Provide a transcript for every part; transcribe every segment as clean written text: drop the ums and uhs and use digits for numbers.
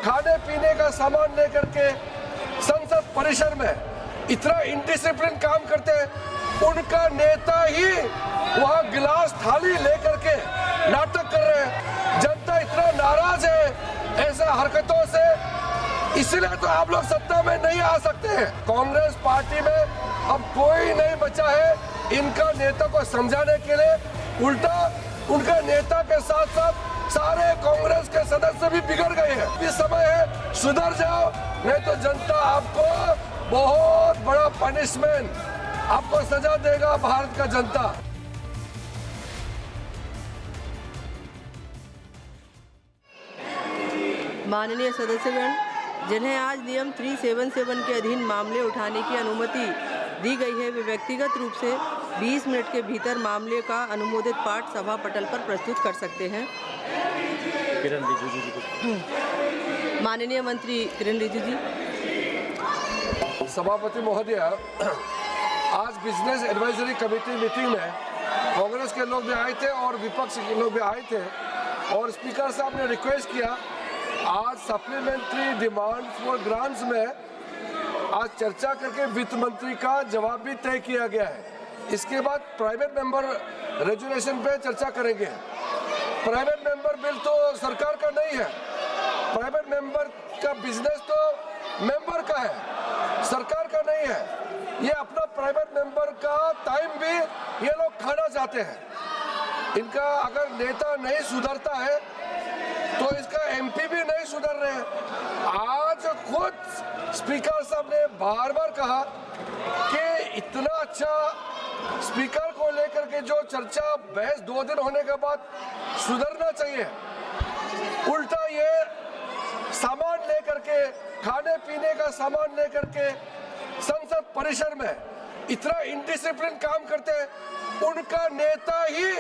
खाने पीने का सामान लेकर के संसद परिसर में इतना इंडिसिप्लिन काम करते हैं, उनका नेता ही वहां गिलास थाली लेकर के नाटक कर रहे हैं। जनता इतना नाराज है ऐसे हरकतों से, इसलिए तो आप लोग सत्ता में नहीं आ सकते हैं। कांग्रेस पार्टी में अब कोई नहीं बचा है इनका नेता को समझाने के लिए। उल्टा उनका नेता के साथ साथ सारे कांग्रेस के सदस्य भी बिगड़ गए हैं। इस समय है सुधर जाओ, नहीं तो जनता आपको बहुत बड़ा पनिशमेंट, आपको सजा देगा भारत का जनता। माननीय सदस्यगण, जिन्हें आज नियम 377 के अधीन मामले उठाने की अनुमति दी गई है, वे व्यक्तिगत रूप से 20 मिनट के भीतर मामले का अनुमोदित पाठ सभा पटल पर प्रस्तुत कर सकते हैं। किरण रिजिजू जी। माननीय मंत्री किरण रिजिजू। सभापति महोदय, आज बिजनेस एडवाइजरी कमेटी मीटिंग में कांग्रेस के लोग भी आए थे और विपक्ष के लोग भी आए थे और स्पीकर साहब ने रिक्वेस्ट किया आज सप्लीमेंट्री डिमांड फॉर ग्रांट्स में आज चर्चा करके वित्त मंत्री का जवाब भी तय किया गया है। इसके बाद प्राइवेट मेंबर रेजुलेशन पे चर्चा करेंगे। प्राइवेट मेंबर बिल तो सरकार का नहीं है, प्राइवेट मेंबर का बिजनेस तो मेंबर का है, सरकार का नहीं है। ये अपना प्राइवेट मेंबर का टाइम भी ये लोग खाना चाहते हैं। इनका अगर नेता नहीं सुधरता है तो इसका एमपी भी नहीं सुधर रहे हैं। आज खुद स्पीकर साहब ने बार बार कहा कि इतना अच्छा स्पीकर को लेकर के जो चर्चा बहस 2 दिन होने के बाद सुधरना चाहिए, उल्टा ये सामान लेकर के खाने पीने का सामान लेकर के संसद परिसर में इतना इंडिसिप्लिन काम करते हैं, उनका नेता ही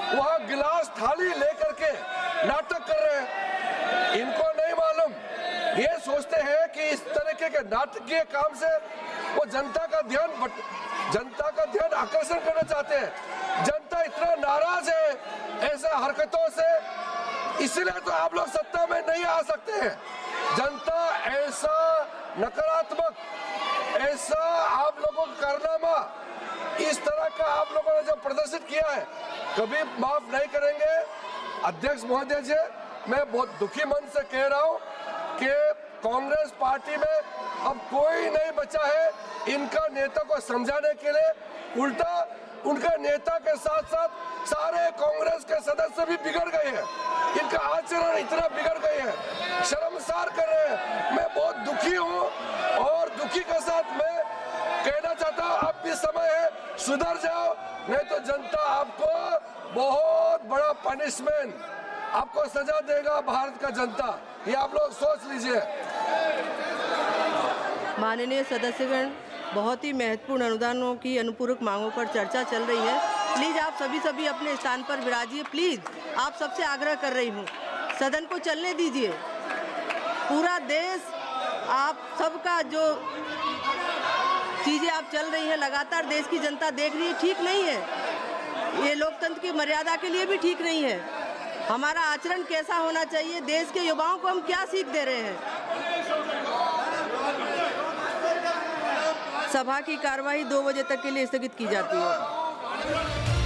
वहां गिलास थाली लेकर के नाटक कर रहे हैं। इनको नहीं मालूम, ये सोचते हैं कि इस तरीके के नाटकीय काम से वो जनता का ध्यान आकर्षण करना चाहते हैं। जनता इतना नाराज है ऐसे हरकतों से, इसलिए तो आप लोग सत्ता में नहीं आ सकते हैं। जनता ऐसा नकारात्मक, ऐसा आप लोगों का कारनामा, इस तरह का आप लोगों ने जो प्रदर्शित किया है, कभी माफ नहीं करेंगे। अध्यक्ष महोदय जी, मैं बहुत दुखी मन से कह रहा हूं कि कांग्रेस पार्टी में अब कोई नहीं बचा है इनका नेता को समझाने के लिए। उल्टा उनका नेता के साथ साथ सारे कांग्रेस के सदस्य भी बिगड़ गए हैं। इनका आचरण इतना बिगड़ गए हैं, शर्मसार कर रहे हैं। मैं बहुत दुखी हूं और दुखी के साथ मैं कहना चाहता हूं अब भी समय है सुधर जाओ, नहीं तो जनता आपको बहुत बड़ा पनिशमेंट, आपको सजा देगा भारत का जनता। ये आप लोग सोच लीजिए। माननीय सदस्यगण, बहुत ही महत्वपूर्ण अनुदानों की अनुपूरक मांगों पर चर्चा चल रही है। प्लीज आप सभी अपने स्थान पर विराजिए। प्लीज आप सबसे आग्रह कर रही हूँ, सदन को चलने दीजिए। पूरा देश, आप सबका जो चीजें आप चल रही है लगातार देश की जनता देख रही है, ठीक नहीं है। ये लोकतंत्र की मर्यादा के लिए भी ठीक नहीं है। हमारा आचरण कैसा होना चाहिए, देश के युवाओं को हम क्या सीख दे रहे हैं। सभा की कार्यवाही 2 बजे तक के लिए स्थगित की जाती है।